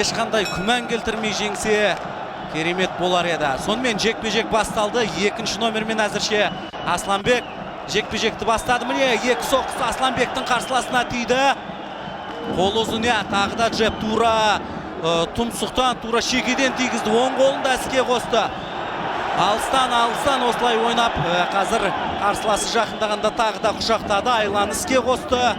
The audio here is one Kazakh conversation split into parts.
Ешқандай күмән келтірмей жеңсе керемет болар еді. Сонымен жекпе-жек басталды. Екінші номермен әзірше Асланбек жекпе-жекті бастады. Міне екі соққысы Асланбектің қарсыласына тиді. Қол ұзын, тағы да джеб тура тұмсықтан, тура шекеден тигізді. Оң қолын да іске қосты. Алыстан осылай ойнап, қазір қарсыласы жақындағанда тағы да құшақтады. Айланы іске қосты.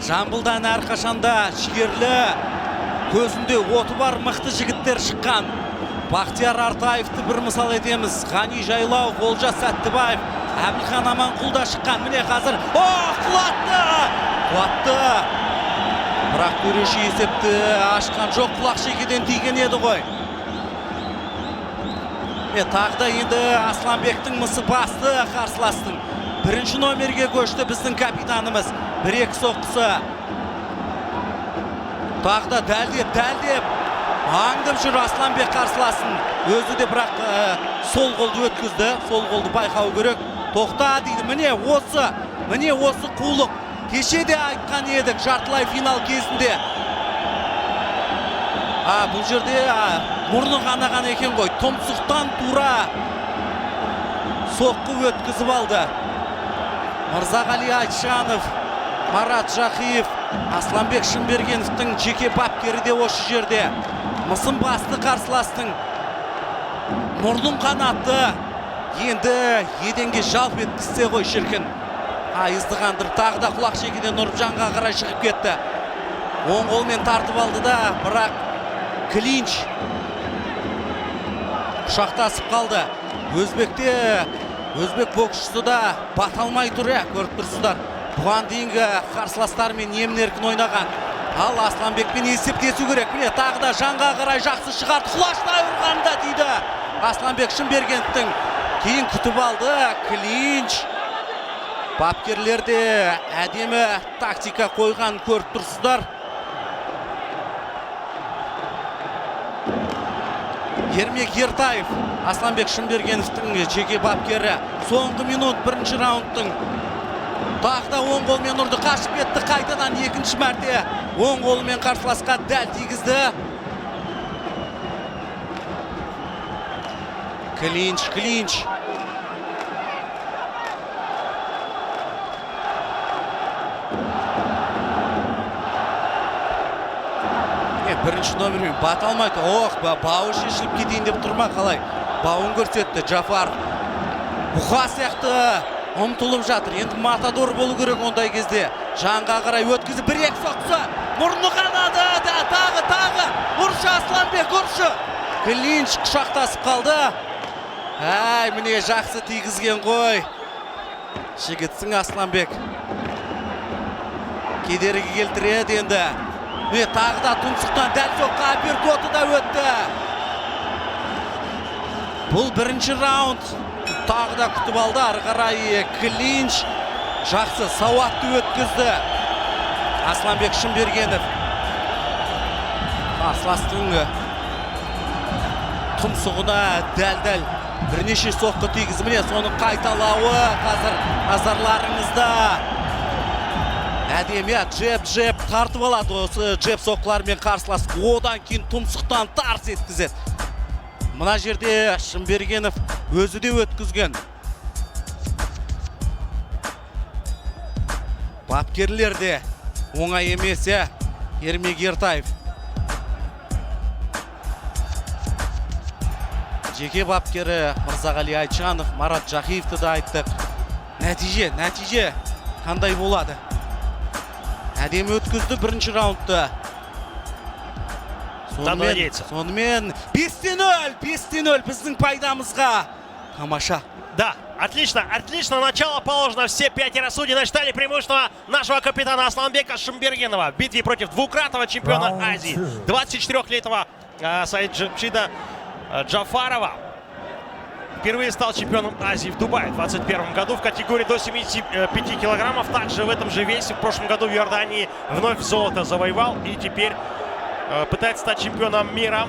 Жамбылдан әрқашанда жігерлі, көзінде оты бар мықты жігіттер шыққан. Бақтияр Артаевты бір мысал етеміз. Ғани Жайлау, Олжас Сәттібаев, Әбілхан Аманқұл да шыққан. Міне қазір, құлатты. Бірақ төреші есепті ашқан жоқ, құлақ шекеден тиген еді ғой. Тағы да енді Асланбектің мысы басты қарсыластың. Бірінші номерге көшті біздің капитанымыз. Бір-екі соққысы. Тағы да дәлдеп. Аңдып жүр Асланбек қарсыласын. Өзі де бірақ сол қолды өткізді. Сол қолды байқау керек. Тоқта дейді. Міне осы қулық. Кеше де айтқан едік жартылай финал кезінде. Бұл жерде мұрны қанаған екен ғой. Тұмсықтан тура соққы өткізіп алды. Мырзағали Айтжанов, Марат Жақиев, Асланбек Шынбергеновтың жеке бапкері де осы жерде. Мысын басты қарсыластың. Мұрнын қанатты. Енді еденге жалп еткізсе ғой шіркін. Айызды қандырып, тағы да құлақ шекеден ұрып жанға қарай шығып кетті. Оң қолмен тартып алды да, бірақ клинч. Құшақтасып қалды. Өзбек боксшысы да бата алмай тұр, көріп тұрсыздар. Бұған дейінгі қарсыластармен емін-еркін ойнаған. Ал Асланбекпен есептесу керек. Міне тағы да жанға қарай жақсы шығарды. Құлаштай ұрғанда дейді Асланбек Шынбергеновтың. Кейін күтіп алды. Клинч. Бапкерлер де әдемі тактика қойған, көріп тұрсыздар. Ермек Ертаев, Асланбек Шынбергеновтың жеке бапкері. Соңғы минут бірінші раундтың. Тағы да оң қолмен ұрды, қашып кетті, қайтадан екінші мәрте оң қолымен қарсыласқа дәл тигізді. Клинч. Бірінші номермен бата алмайды. Бауы шешіліп кетейін деп тұрма қалай. Бауын көрсетті Джафар. Бұқа сияқты ұмтылып жатыр. Енді матадор болу керек ондай кезде. Жанға қарай өткізіп бір-екі соққысы. Мұрны қанады. Тағы. Ұршы Асланбек, ұршы. Клинч құшақтасып қалды. Міне жақсы тигізген ғой. Жігітсің Асланбек. Кедергі келтіреді енді. Тағы да тұмсықтан дәл соққа апперкоты да өтті. Бұл бірінші раунд. Тағы да күтіп алды. Ары қарай клинч. Жақсы, сауатты өткізді Асланбек Шынбергенов. Қарсыластың тұмсығына дәл бірнеше соққы тигізді. Міне соның қайталауы қазір назарларыңызда. Әдемі джеб тартып алады. Осы джеб соққылармен қарсылас. Одан кейін тұмсықтан тарс еткізеді. Мына жерде Шынбергенов өзі де өткізген. Бапкерлер де оңай емес. Ермек Ертаев. Жеке бапкері Мырзағали Айтжанов, Марат Жақиевті да айттық. Нәтиже қандай болады? Әдемі өткізді бірінші раундты. Сонымен 5-0 біздің пайдамызға. Тамаша. Да, отлично начало положено. Все 5 рассудей считали преимущество нашего капитана Асланбека Шынбергенова в битве против двукратного чемпиона Азии, 24-летнего Саиджамшида Джафарова. Впервые стал чемпионом Азии в Дубае в 2021 году в категории до 75 килограммов. Также в этом же весе в прошлом году в Иордании вновь золото завоевал и теперь пытается стать чемпионом мира.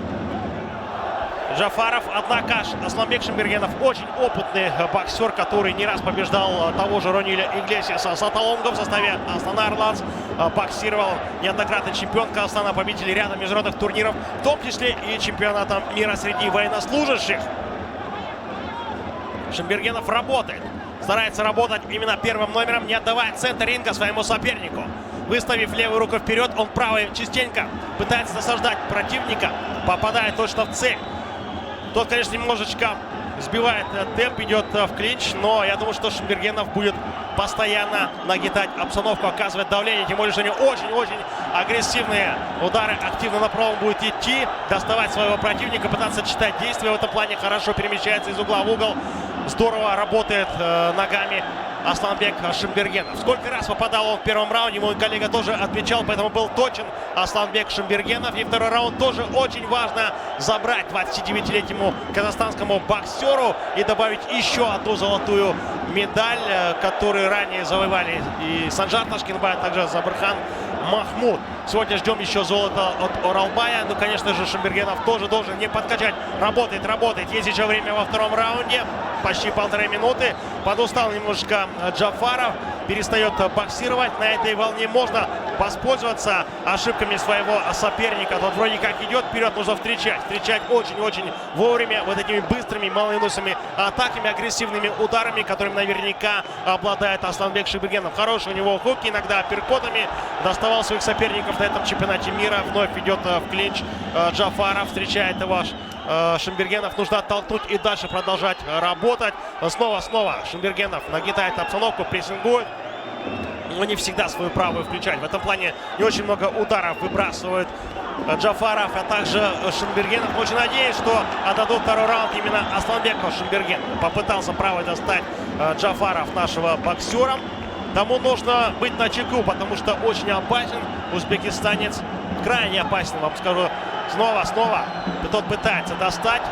Джафаров, однако Асланбек Шынбергенов очень опытный боксер, который не раз побеждал того же Рониля Иглесиаса Саталонга в составе Астана Арланс. боксировал. Неоднократно чемпион Казахстана, победитель ряда международных турниров, в том числе и чемпионатом мира среди военнослужащих. Шамбергенов работает. Старается работать именно первым номером, не отдавая центр ринга своему сопернику. Выставив левую руку вперед, он правой частенько пытается насаждать противника, попадает точно в цель. Тот, конечно, немножечко сбивает темп, идет в клинч, но я думаю, что Шамбергенов будет постоянно нагнетать обстановку, оказывать давление. Тем более, что они очень-очень агрессивные удары, активно на правом будет идти, доставать своего противника, пытаться читать действия. В этом плане хорошо перемещается из угла в угол. Здорово работает ногами Асланбек Шамбергенов. Сколько раз попадал он в первом раунде, мой коллега тоже отмечал, поэтому был точен Асланбек Шамбергенов. И второй раунд тоже очень важно забрать 29-летнему казахстанскому боксеру и добавить еще одну золотую медаль, которую ранее завоевали и Санжар Ташкенбай, а также Забырхан Махмуд. Сегодня ждем еще золото от Оралбая. Ну, конечно же, Шамбергенов тоже должен не подкачать. Работает. Есть еще время во втором раунде. Почти 1,5 минуты. Подустал немножко Джафаров. Перестает боксировать. На этой волне можно воспользоваться ошибками своего соперника. Тот вроде как идет вперед, нужно встречать. Встречать очень-очень вовремя вот этими быстрыми, молниеносными атаками, агрессивными ударами, которыми наверняка обладает Асланбек Шамбергенов. Хороший у него хук, иногда апперкотами. Доставал своих соперников на этом чемпионате мира. Вновь идет в клинч Джафаров. Встречает его Шамбергенов. Нужно оттолкнуть и дальше продолжать работать. Снова Шамбергенов нагнетает обстановку, прессингует. Но не всегда свою правую включать. В этом плане не очень много ударов выбрасывает Джафаров, а также Шамбергенов. Очень надеюсь, что отдадут второй раунд именно Асланбеку Шамбергенову. Попытался правой достать Джафаров нашего боксера. Тому нужно быть начеку, потому что очень опасен узбекистанец. Крайне опасен, вам скажу. Снова. Тот пытается достать.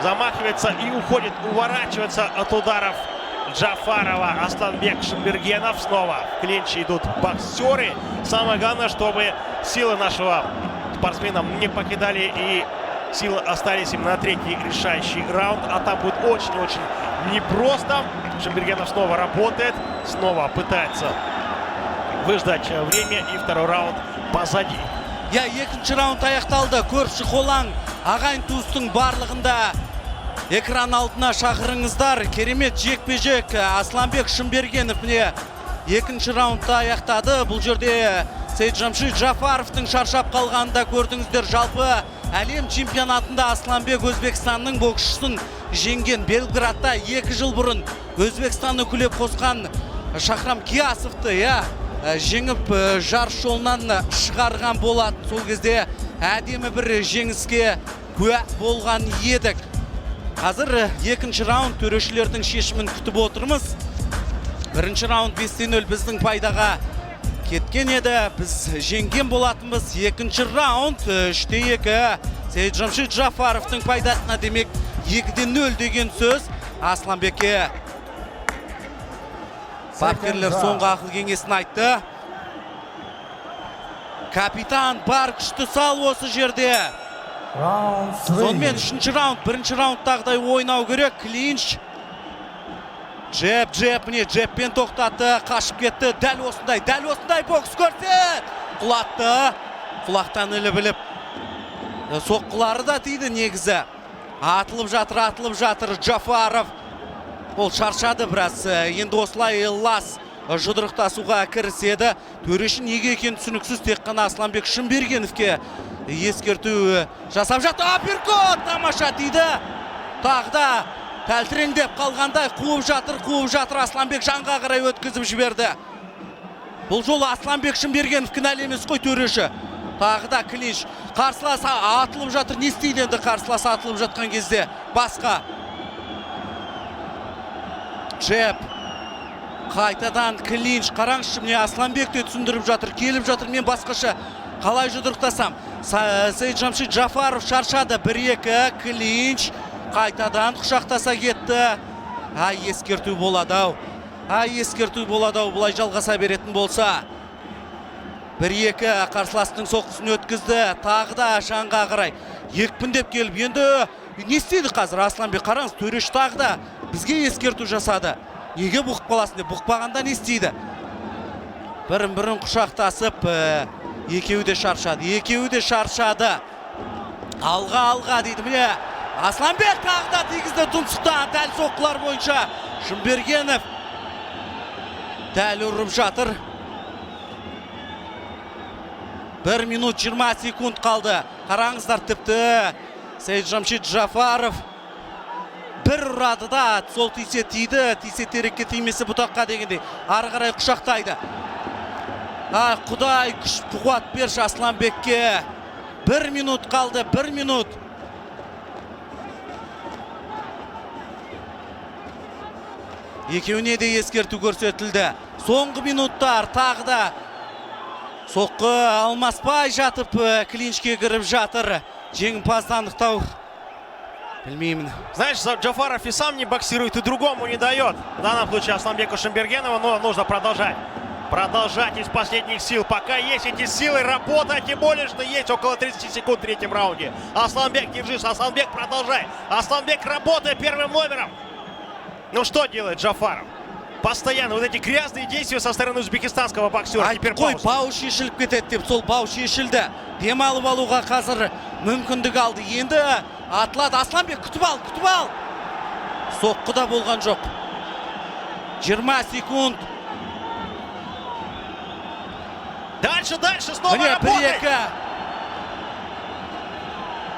Замахивается и уходит, уворачивается от ударов Джафарова. Асланбек Шамбергенов. Снова в клинче идут боксеры. Самое главное, чтобы силы нашего спортсмена не покидали и силы остались именно на третий решающий раунд. А там будет очень-очень непросто. Шамбергенов снова работает. Снова пытается выждать время. И второй раунд позади. Я екінші раунд аяқталды. Көрші қолаң ағайын туыстың барлығында экран алдына шақырыңыздар. Керемет жекпе-жек. Асланбек Шамбергенов міне екінші раундта аяқтады. Бұл жерде Сейджамшид Джафаровтың шаршап қалғанында көрдіңіздер. Жалпы әлем чемпионатында Асланбек Өзбекстанның боксшысын жеңген. Белградта 2 жыл бұрын Өзбекстанны күлеп қосқан Шахрам Киясовты жеңіп жарыс жолынан шығарған болады. Сол кезде әдемі бір жеңіске куә болған едік. Қазір екінші раунд төрешілердің шешімін күтіп отырмыз. Бірінші раунд 5-0 біздің пайдаға кеткен еді. Біз жеңген болатынбыз. Екінші раунд 3-2 Сейджамшид Джафаровтың пайдасына, демек 2-0 деген сөз. Асланбекке бапкерлер соңғы ақыл кеңесін айтты. Капитан бар күшті сал осы жерде. Сонымен 3-ші раунд, 1-ші раундтағыдай ойнау керек. Клинч. Джеб, міне джебпен тоқтатты, қашып кетті. Дәл осындай бокс көрсет. Құлатты. Құлақтан ілі біліп. Соққылары да тиді негізі. Атылып жатыр Джафаров. Ол шаршады біраз. Енді осылай лас жұдырықтасуға кіріседі. Төреші неге екен түсініксіз, тек қана Асланбек Шамбергеновке ескерту жасап жатты. Апперкот тамаша тиді. Тағда тәлтіреңдеп қалғандай қуып жатыр. Асланбек жанға қарай өткізіп жіберді. Бұл жолы Асланбек Шамбергенов кінәлі емес қой төреші. Тағда клинч. Қарсыласы атылып жатыр. Не істейді енді қарсыласы атылып жатқан кезде? Басқа. Джеб. Қайтадан клинч. Қараңызшы, міне Асланбек те түсіндіріп жатыр. Келіп жатыр, мен басқаша қалай жұдырықтасам. Сейджамшид Джафаров шаршады. 1-2 клинч. Қайтадан құшақтаса кетті. Ескерту болады-ау. Бұлай жалғаса беретін болса. 1-2 қарсыластың соққысын өткізді. Тағы да жанға қарай екпіндеп келіп, енді не істейді қазір Асланбек? Қараңыз, төреш тағы да бізге ескерту жасады. Неге бұқып қаласын деп? Бұқпағанда не істейді? Бірін-бірін құшақтасып, екеуі де шаршады. Алға дейді міне. Асланбек тағы да тигізді тұмсықтан, дәл соққылар бойынша. Шымбергенов дәл ұрып жатыр. 1 минут 20 секунд қалды. Қараңыздар, тіпті Сейітжамшит Джафаров бір ұрады да, сол тисе тиді, тисе терекке тимесі бұтаққа дегенде ары қарай құшақтайды. Құдай күш қуат берші Асланбекке. 1 минут қалды, 1 минут. Екеуіне де ескерту көрсетілді. Соңғы минуттар тағы да соққы алмаспай жатып, клинчке кіріп жатыр. Жеңімпазды анықтау, білмеймін. Знаешь, Джафаров и сам не боксирует, и другому не дает. В данном случае Асланбеку Шамбергенову, но нужно продолжать. Продолжать из последних сил. Пока есть эти силы, работать, тем более, что есть около 30 секунд в третьем раунде. Асланбек, держись, Асланбек, продолжай. Асланбек работает первым номером. Ну что делает Джафаров? Постоянно вот эти грязные действия со стороны узбекистанского боксера. Теперь қой, бау шешіліп кетеді деп, сол бау шешілді. Демалып алуға қазір мүмкіндік алды. Енді атылады. Асланбек, күтіп ал. Соққыда болған жоқ. 20 секунд. Дальше, снова работает.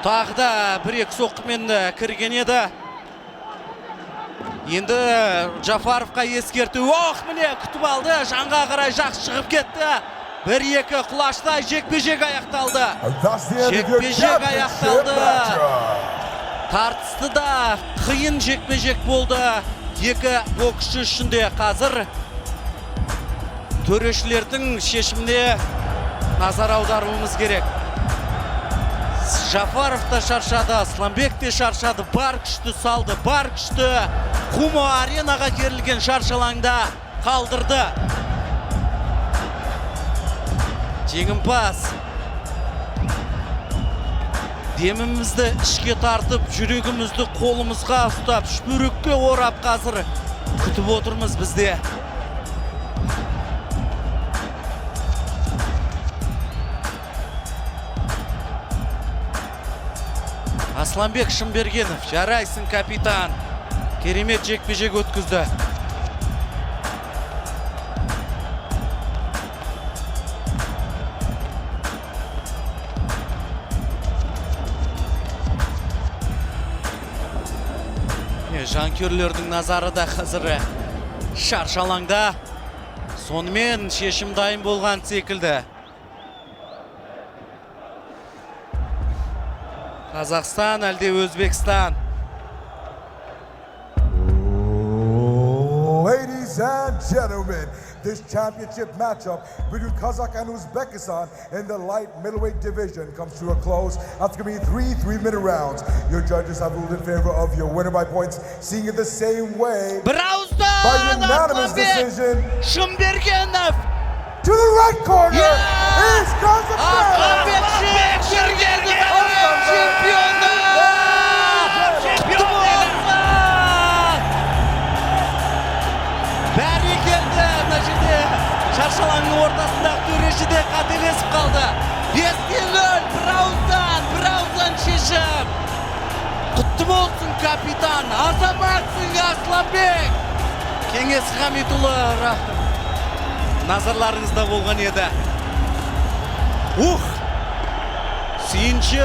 Тағы да 1-2 соққымен кірген еді. Енді Джафаровқа ескерту. Міне, күтіп алды. Жанға қарай жақсы шығып кетті. 1-2 құлаштай жекпе-жек аяқталды. Тартысты да қиын жекпе-жек болды. Екі боксшы үшін де қазір төрешілердің шешіміне назар аударуымыз керек. Джафаров та шаршады, Асланбек те шаршады, бар күшті салды, бар күшті Хумо аренаға керілген шаршалаңда қалдырды. Жеңімпаз демімізді ішке тартып, жүрегімізді қолымызға ұстап, шүберекке орап қазір күтіп отырмыз бізде. Асланбек Шымбергенов, жарайсың капитан. Керемет жекпе-жек өткізді. Жанкүйерлердің назары да қазір шаршалаңда. Сонымен шешім дайын болған секілді. Қазақстан әлде Өзбекстан? Ladies and gentlemen, this championship matchup between Kazakh and Uzbekistan in the light middleweight division comes to a close after being 3-3-minute rounds. Your judges have ruled in favor of your winner by points, seeing it the same way by unanimous decision. Шымбергенов! To the right corner is Kazakhstan! Шаршалаңның ортасындағы төреші де қателесіп қалды. 5-0, бірауыздан шешім. Құтты болсын капитан, азаматсың Асланбек. Кеңес Хамитұлы назарларыңызда болған еді. Сүйінші.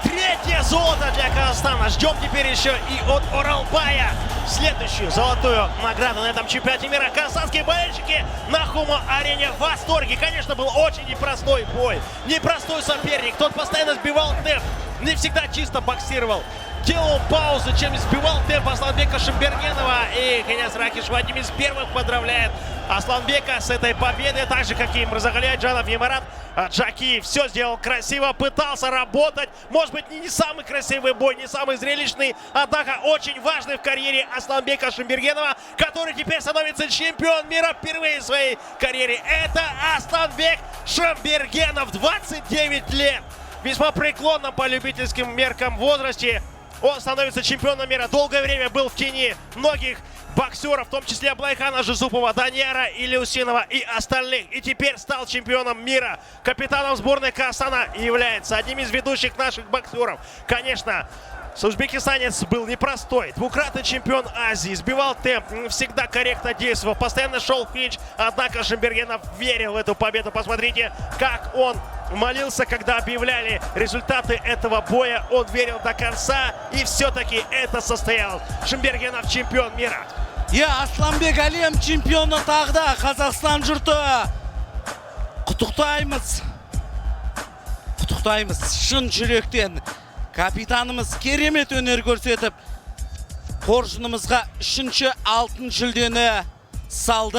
Третье золото для Казахстана. Ждем теперь еще и от Оралбая следующую золотую награду на этом чемпионате мира. Казахстанские болельщики на Хумо-арене в восторге. Конечно, был очень непростой бой. Непростой соперник. Тот постоянно сбивал темп. Не всегда чисто боксировал. Делал паузу, чем сбивал темп Асланбека Шамбергенова. И Кенес Ракишев одним из первых поздравляет Асланбека с этой победой. Так же, как и Мырзағали Айтжанов и Марат Джакиев. Все сделал красиво, пытался работать. Может быть, не самый красивый бой, не самый зрелищный. Однако очень важный в карьере Асланбека Шамбергенова, который теперь становится чемпион мира впервые в своей карьере. Это Асланбек Шамбергенов, 29 лет. Весьма преклонном по любительским меркам возрасте. Он становится чемпионом мира. Долгое время был в тени многих боксеров, в том числе Блайхана Жизупова, Данияра Илюсинова и остальных. И теперь стал чемпионом мира. Капитаном сборной Казахстана является одним из ведущих наших боксеров. Конечно, узбекистанец был непростой. Двукратный чемпион Азии. Сбивал темп, всегда корректно действовал, постоянно шел в клинч. Однако Шимбергенов верил в эту победу. Посмотрите, как он молился, когда объявляли результаты этого боя. Он верил до конца, и все-таки это состоялось. Шимбергенов чемпион мира. Асланбек әлем чемпионы тағда Қазақстан жұрты. Құттықтаймыз. Құттықтаймыз шын жүректен. Капитанымыз керемет өнер көрсетіп, қоржынымызға 3-ші алтын жүлдені салды.